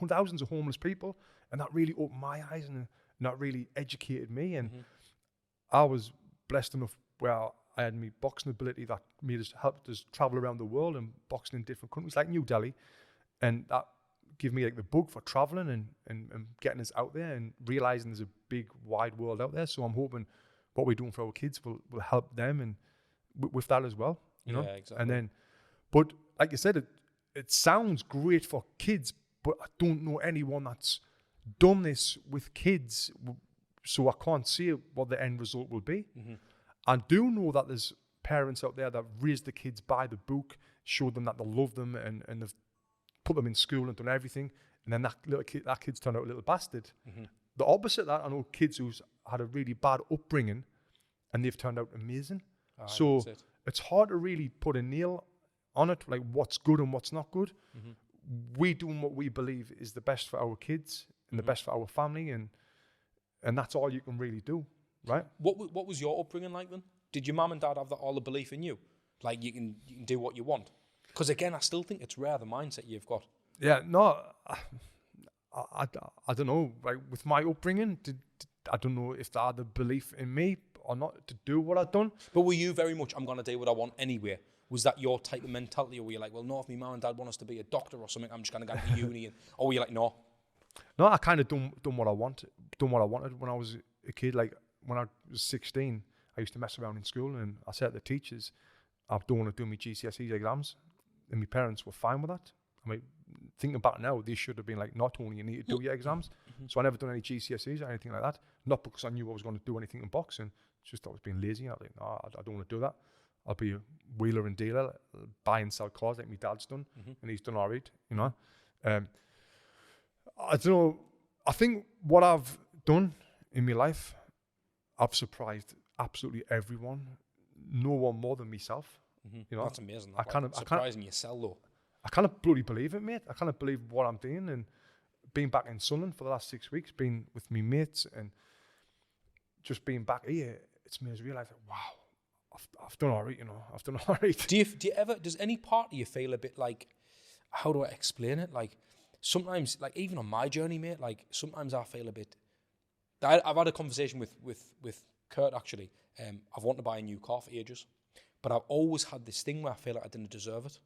S2: thousands of homeless people, and that really opened my eyes, and that really educated me. And I was blessed enough where I had my boxing ability that helped us travel around the world and boxing in different countries like New Delhi, and that gave me like the bug for traveling and getting us out there and realizing there's a big wide world out there. So I'm hoping what we're doing for our kids will help them and with that as well, you know.
S1: Exactly.
S2: And then, but like you said, it sounds great for kids, but I don't know anyone that's done this with kids, so I can't see what the end result will be. I do know that there's parents out there that raise the kids by the book, show them that they love them, and they've put them in school and done everything, and then that kid's turned out a little bastard. The opposite of that, I know kids who's had a really bad upbringing, and they've turned out amazing. So it's hard to really put a nail on it, like what's good and what's not good. We doing what we believe is the best for our kids and the best for our family, and that's all you can really do, right?
S1: What was your upbringing like then? Did your mum and dad have all the belief in you, like you can do what you want? Because again, I still think it's rare the mindset you've got.
S2: Yeah, no, I don't know. Like with my upbringing, I don't know if they had the belief in me or not to do what I'd done.
S1: But were you very much, I'm going to do what I want anyway? Was that your type of mentality, or were you like, well, no, if my mum and dad want us to be a doctor or something, I'm just going to go to uni? Or were you like, no?
S2: No, I kind of done what I wanted when I was a kid. Like when I was 16, I used to mess around in school, and I said to the teachers, I don't want to do my GCSE exams, and my parents were fine with that. I mean, thinking back now, they should have been like, not only you need to do your exams. So I never done any GCSEs or anything like that. Not because I knew I was going to do anything in boxing. It's just I was being lazy. I was like, no, I don't want to do that. I'll be a wheeler and dealer, buy and sell cars like my dad's done, and he's done all right, you know. I don't know. I think what I've done in my life, I've surprised absolutely everyone. No one more than myself. You know,
S1: that's amazing.
S2: Surprising
S1: yourself though.
S2: I kind of bloody believe it, mate. I kind of believe what I'm doing, and being back in Sunderland for the last 6 weeks, being with me mates, and just being back here, it's made us realise that, wow, I've done all right, you know. I've done all right.
S1: Do you ever? Does any part of you feel a bit like? How do I explain it? Like sometimes, like even on my journey, mate. Like sometimes I feel a bit. I've had a conversation with Kurt actually. I've wanted to buy a new car for ages, but I've always had this thing where I feel like I didn't deserve it.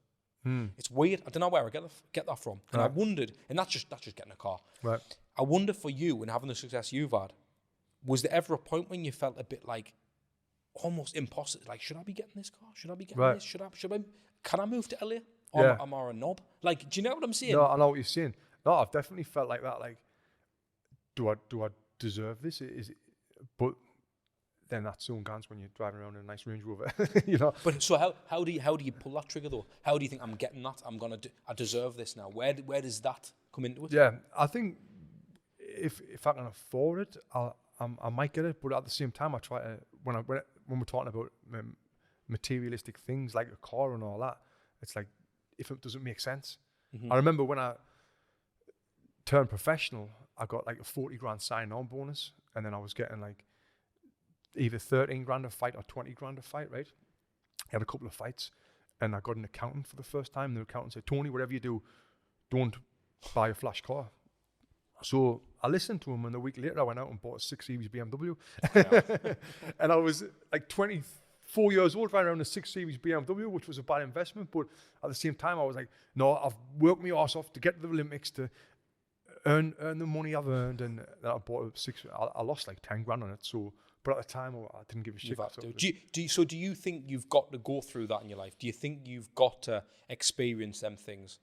S1: It's weird. I don't know where I get that from. And I wondered, and that's just getting a car.
S2: Right.
S1: I wonder for you and having the success you've had, was there ever a point when you felt a bit like almost impossible? Like, should I be getting this car? Should I be getting this? Should I? Can I move to LA? Or am I a knob? Like, do you know what I'm saying?
S2: No, I know what you're saying. No, I've definitely felt like that. Like, do I deserve this? Is it? But then that's soon gone when you're driving around in a nice Range Rover, you know.
S1: But so how do you pull that trigger though? How do you think I'm getting that? I deserve this now. Where does that come into it?
S2: Yeah, I think if I can afford it, I might get it. But at the same time, I try to when we're talking about materialistic things like a car and all that, it's like if it doesn't make sense. I remember when I turned professional, I got like a 40 grand sign-on bonus, and then I was getting like either 13 grand a fight or 20 grand a fight, right? I had a couple of fights, and I got an accountant for the first time. The accountant said, Tony, whatever you do, don't buy a flash car. So I listened to him, and a week later I went out and bought a 6 Series BMW. And I was like 24 years old, riding around a 6 Series BMW, which was a bad investment. But at the same time, I was like, no, I've worked my arse off to get to the Olympics, to earn the money I've earned. And I bought a 6. I lost like 10 grand on it. So, but at the time, I didn't give a shit.
S1: Do you think you've got to go through that in your life? Do you think you've got to experience them things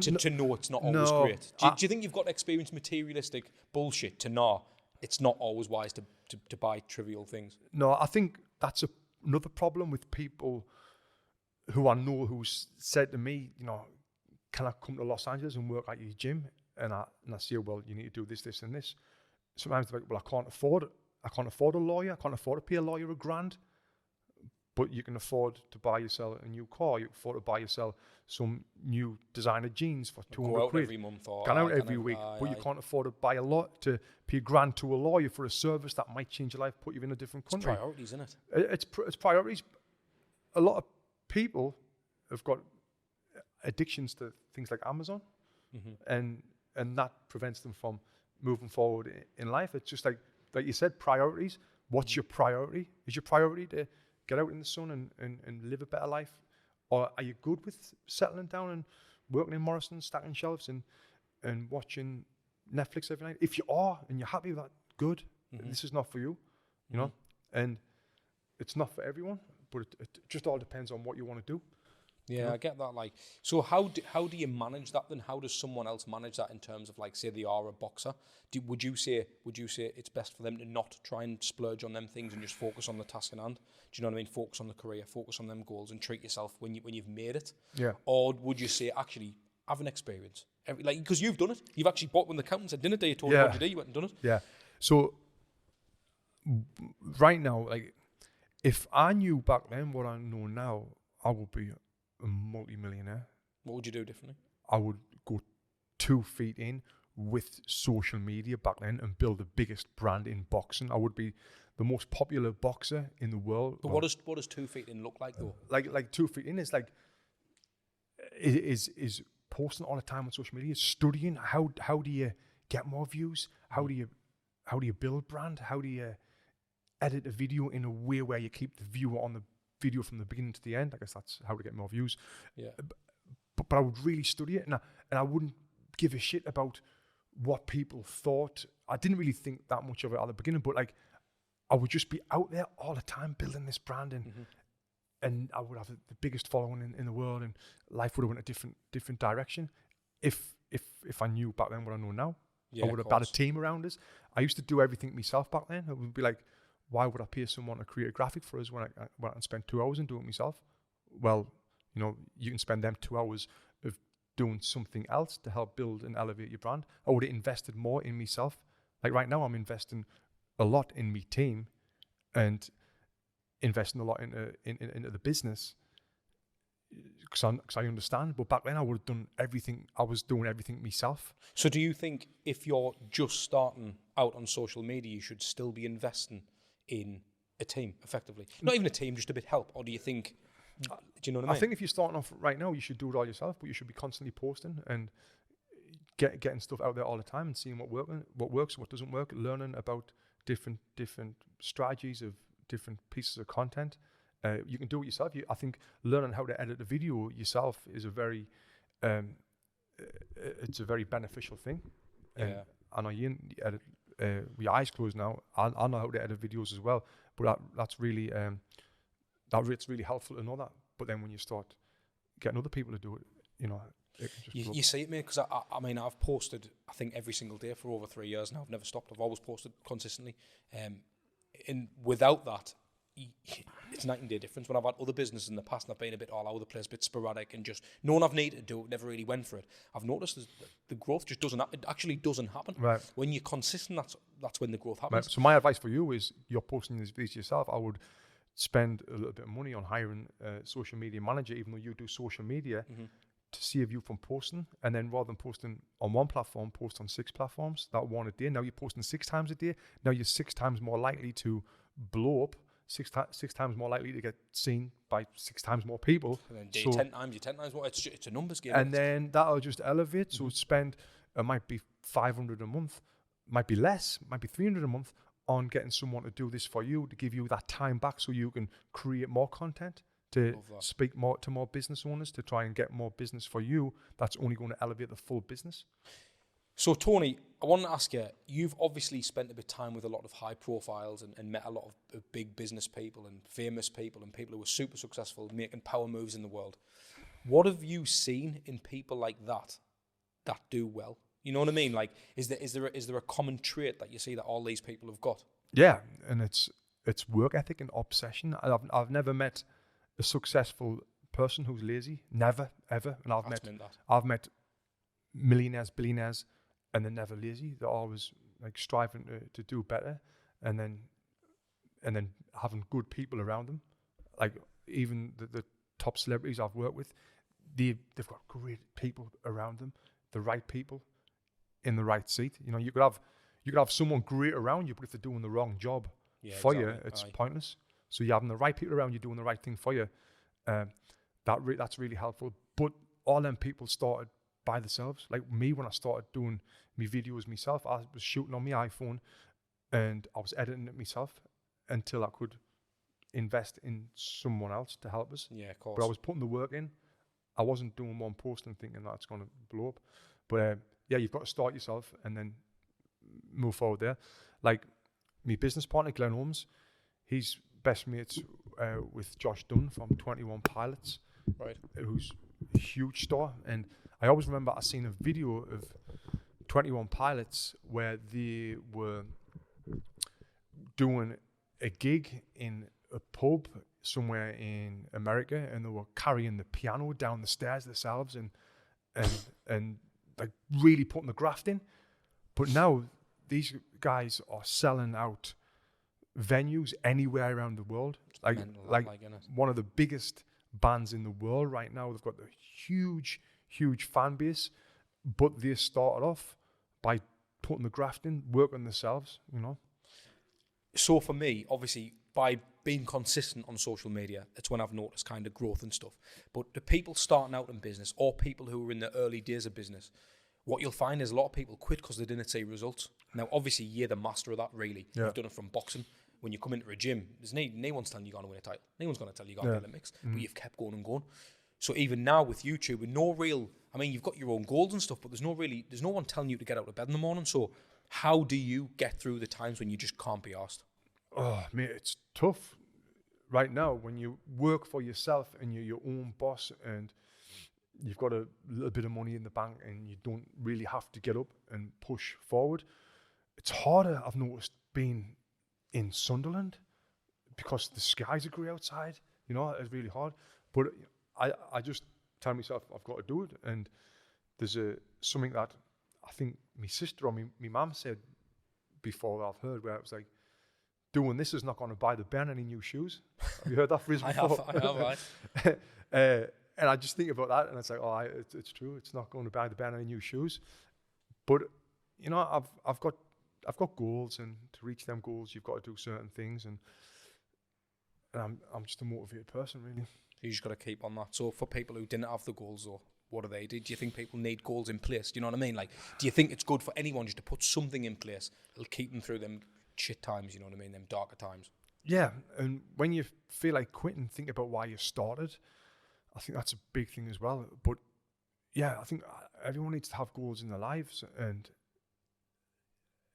S1: to know it's not always great? Do you think you've got to experience materialistic bullshit to know it's not always wise to buy trivial things?
S2: No, I think that's another problem with people who I know who's said to me, you know, can I come to Los Angeles and work at your gym? And I say, well, you need to do this, this, and this. Sometimes they're like, well, I can't afford it. I can't afford a lawyer. I can't afford to pay a lawyer $1,000. But you can afford to buy yourself a new car. You can afford to buy yourself some new designer jeans for 200
S1: Go out
S2: quid.
S1: every month or
S2: Go out every week. But you can't afford to buy a lot, to pay $1,000 to a lawyer for a service that might change your life, put you in a different country.
S1: It's priorities, isn't it?
S2: It's priorities. A lot of people have got addictions to things like Amazon, and that prevents them from moving forward in life. It's just like you said, priorities. What's your priority? Is your priority to get out in the sun and live a better life? Or are you good with settling down and working in Morrison, stacking shelves and watching Netflix every night? If you are and you're happy with that, good. This is not for you, you know? And it's not for everyone, but it just all depends on what you want to do.
S1: Yeah, I get that. Like, so how do you manage that then? How does someone else manage that in terms of, like, say they are a boxer? Would you say it's best for them to not try and splurge on them things and just focus on the task in hand? Do you know what I mean? Focus on the career, focus on them goals, and treat yourself when you've made it.
S2: Yeah.
S1: Or would you say actually have an experience? Because you've done it. You've actually bought when the accountants at dinner day told you what you did, you went and done it.
S2: Yeah. So right now, like, if I knew back then what I know now, I would be a multi-millionaire.
S1: What would you do differently?
S2: I would go 2 feet in with social media back then and build the biggest brand in boxing. I would be the most popular boxer in the world.
S1: But what does 2 feet in look like though?
S2: Like 2 feet in is like is posting all the time on social media, studying how do you get more views? How do you build brand? How do you edit a video in a way where you keep the viewer on the video from the beginning to the end? I guess that's how to get more views.
S1: Yeah.
S2: But I would really study it, and I wouldn't give a shit about what people thought. I didn't really think that much of it at the beginning, but like I would just be out there all the time building this brand, and I would have the biggest following in the world, and life would have went a different direction if I knew back then what I know now. I would have had a team around us. I used to do everything myself back then. It would be like, why would I pay someone to create a graphic for us when I went and spent 2 hours and do it myself? Well, you know, you can spend them 2 hours of doing something else to help build and elevate your brand. I would have invested more in myself. Like right now, I'm investing a lot in my team and investing a lot into the business because I understand. But back then, I would have done everything. I was doing everything myself.
S1: So do you think if you're just starting out on social media, you should still be investing in a team, effectively? Not even a team, just a bit help? Or do you think, do you know what I mean?
S2: I think if you're starting off right now, you should do it all yourself, but you should be constantly posting and getting stuff out there all the time and seeing what works, what doesn't work, learning about different strategies of different pieces of content. You can do it yourself. I think learning how to edit a video yourself is a very beneficial thing.
S1: Yeah.
S2: I know you edit with your eyes closed now. I know how to edit videos as well, but that's really it's really helpful to know that. But then when you start getting other people to do it, you know, it can just
S1: you see it, mate, because I mean, I've posted, I think, every single day for over 3 years now. I've never stopped. I've always posted consistently. And without that, it's night and day difference. When I've had other businesses in the past and I've been a bit all over the place, a bit sporadic, and just no one I've needed to do it, never really went for it, I've noticed the growth just doesn't happen.
S2: Right.
S1: When you're consistent, that's when the growth happens.
S2: Right. So my advice for you is, you're posting these yourself. I would spend a little bit of money on hiring a social media manager, even though you do social media, to save you from posting. And then rather than posting on one platform, post on 6 platforms, that one a day. Now you're posting 6 times a day. Now you're 6 times more likely to blow up, six times more likely to get seen by 6 times more people.
S1: And then do 10 times more. It's a numbers game.
S2: And then that'll just elevate. So it might be 500 a month, might be less, might be 300 a month on getting someone to do this for you, to give you that time back so you can create more content, to speak more to more business owners, to try and get more business for you. That's only going to elevate the full business.
S1: So, Tony, I want to ask you, you've obviously spent a bit of time with a lot of high profiles and met a lot of big business people and famous people and people who are super successful, making power moves in the world. What have you seen in people like that do well? You know what I mean? Like, is there a common trait that you see that all these people have got?
S2: Yeah, and it's work ethic and obsession. I've never met a successful person who's lazy. Never, ever. And I've met millionaires, billionaires, and they're never lazy. They're always like striving to do better, and then having good people around them. Like even the top celebrities I've worked with, they've got great people around them, the right people in the right seat. You know, you could have someone great around you, but if they're doing the wrong job for you, it's pointless. So you're having the right people around you doing the right thing for you. That's really helpful. But all them people started by themselves. Like me, when I started doing my videos myself, I was shooting on my iPhone and I was editing it myself until I could invest in someone else to help us.
S1: Yeah, of course.
S2: But I was putting the work in. I wasn't doing one post and thinking that's going to blow up. But yeah, you've got to start yourself and then move forward there. Like my business partner, Glenn Holmes, he's best mates with Josh Dunn from 21 Pilots,
S1: right?
S2: Who's a huge star. And I always remember I seen a video of 21 Pilots where they were doing a gig in a pub somewhere in America, and they were carrying the piano down the stairs themselves and like really putting the graft in. But now these guys are selling out venues anywhere around the world. Like one of the biggest bands in the world right now. They've got a huge fan base, but they started off by putting the graft in, working themselves, you know.
S1: So for me, obviously, by being consistent on social media, it's when I've noticed kind of growth and stuff. But the people starting out in business or people who are in the early days of business, what you'll find is a lot of people quit because they didn't see results. Now, obviously, you're the master of that, really. Yeah. You've done it from boxing. When you come into a gym, there's no one's telling you you're going to win a title. No one's going to tell you you're going to the Olympics. But you've kept going and going. So even now with YouTube, with no real, I mean, you've got your own goals and stuff, but there's no one telling you to get out of bed in the morning. So how do you get through the times when you just can't be asked?
S2: Oh, mate, it's tough right now when you work for yourself and you're your own boss and you've got a little bit of money in the bank and you don't really have to get up and push forward. It's harder, I've noticed, being in Sunderland because the skies are grey outside. You know, it's really hard. But I just tell myself I've got to do it. And there's something that I think my sister or my mum said before that I've heard, where it was like, doing this is not going to buy the Ben any new shoes. Have you heard that phrase before?
S1: I have.
S2: And I just think about that, and it's like, it's true. It's not going to buy the Ben any new shoes. But you know, I've got goals, and to reach them goals, you've got to do certain things. And I'm just a motivated person, really.
S1: You just got to keep on that. So for people who didn't have the goals, or what do they do? Do you think people need goals in place? Do you know what I mean? Like, do you think it's good for anyone just to put something in place that'll keep them through them shit times, you know what I mean, them darker times?
S2: Yeah, and when you feel like quitting, think about why you started. I think that's a big thing as well. But yeah, I think everyone needs to have goals in their lives, and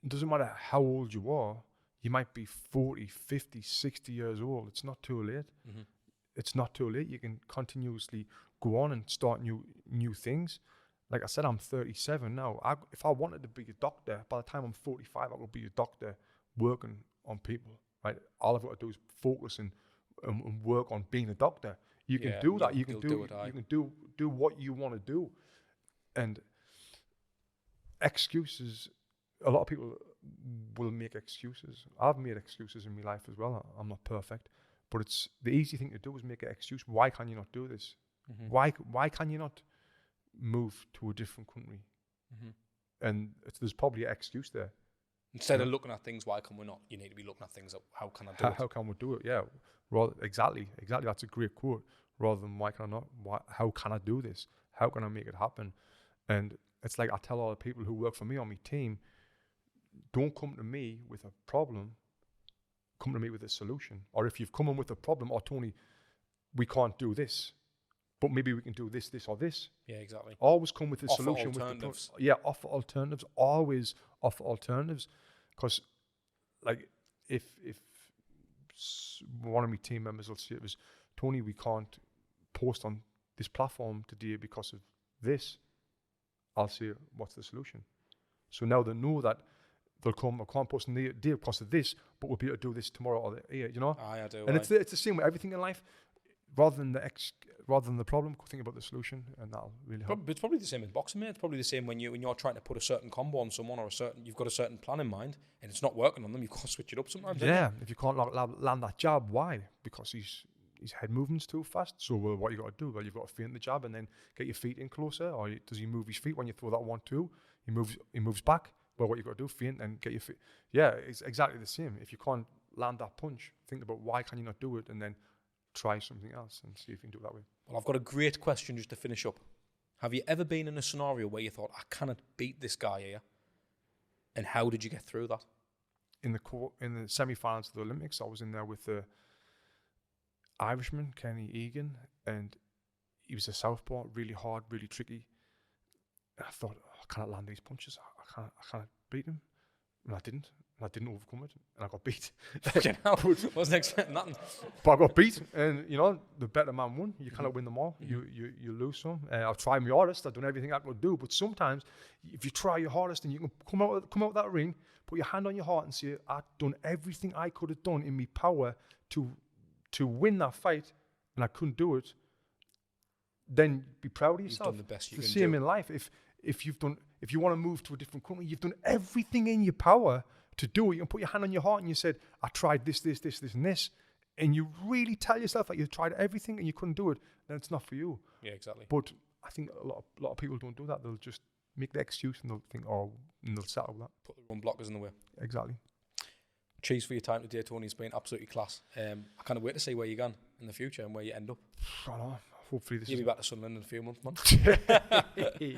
S2: it doesn't matter how old you are. You might be 40, 50, 60 years old. It's not too late. Mm-hmm. It's not too late. You can continuously go on and start new things. Like I said, I'm 37 now. If I wanted to be a doctor, by the time I'm 45, I will be a doctor working on people, right? All I've got to do is focus and work on being a doctor. You can do that. You can do what you want to do. And excuses, a lot of people will make excuses. I've made excuses in my life as well. I'm not perfect, but it's the easy thing to do is make an excuse. Why can you not do this? Mm-hmm. Why can you not move to a different country? Mm-hmm. And there's probably an excuse there.
S1: Instead of looking at things, why can we not? You need to be looking at things, how can I do it?
S2: How can we do it? Yeah, exactly. That's a great quote. Rather than why can I not? How can I do this? How can I make it happen? And it's like I tell all the people who work for me on my team, don't come to me with a problem, come to me with a solution. Or if you've come in with a problem, Tony, we can't do this, but maybe we can do this, this, or this.
S1: Yeah, exactly.
S2: Always come with a
S1: Offer
S2: solution.
S1: alternatives.
S2: Offer alternatives. Always offer alternatives. Because, like, if one of my team members will say it was, Tony, we can't post on this platform today because of this, I'll say, what's the solution? So now they know that they'll come, I can't post on the day because of this, but we'll be able to do this tomorrow or you know?
S1: I do.
S2: And it's the same with everything in life. Rather than the problem, think about the solution, and that'll really help.
S1: It's probably the same in boxing, mate. It's probably the same when you're trying to put a certain combo on someone, or you've got a certain plan in mind, and it's not working on them. You've got to switch it up sometimes.
S2: Yeah, if you can't land that jab, why? Because his head movement's too fast. So what you got to do? Well, you've got to feint the jab and then get your feet in closer. Or does he move his feet when you throw that 1-2? He moves back. Well, what you got to do? Feint and get your feet. Yeah, it's exactly the same. If you can't land that punch, think about why can you not do it, and then try something else and see if you can do it that way.
S1: Well, I've got a great question just to finish up. Have you ever been in a scenario where you thought, I cannot beat this guy here? And how did you get through that?
S2: In the semi-finals of the Olympics, I was in there with the Irishman, Kenny Egan, and he was a southpaw, really hard, really tricky. And I thought, I can't land these punches. I can't beat him. And I didn't. And I didn't overcome it. And I got beat.
S1: Fucking hell. Wasn't expecting nothing.
S2: But I got beat. And, the better man won. You cannot win them all. You lose some. I've tried my hardest. I've done everything I could do. But sometimes, if you try your hardest and you can come out that ring, put your hand on your heart and say, I've done everything I could have done in my power to win that fight, and I couldn't do it, then be proud of yourself.
S1: You've done the best you can do.
S2: It's the same in life. If you want to move to a different country, you've done everything in your power to do it. You can put your hand on your heart and you said, I tried this, and this, and you really tell yourself that you tried everything and you couldn't do it, then it's not for you.
S1: Yeah, exactly.
S2: But I think a lot of people don't do that. They'll just make the excuse and they'll think, and they'll settle with that.
S1: Put their own blockers in the way.
S2: Exactly.
S1: Cheers for your time today, Tony. It's been absolutely class. I can't wait to see where you're going in the future and where you end up.
S2: I know. Hopefully
S1: You'll be back to Sunderland in a few months, man.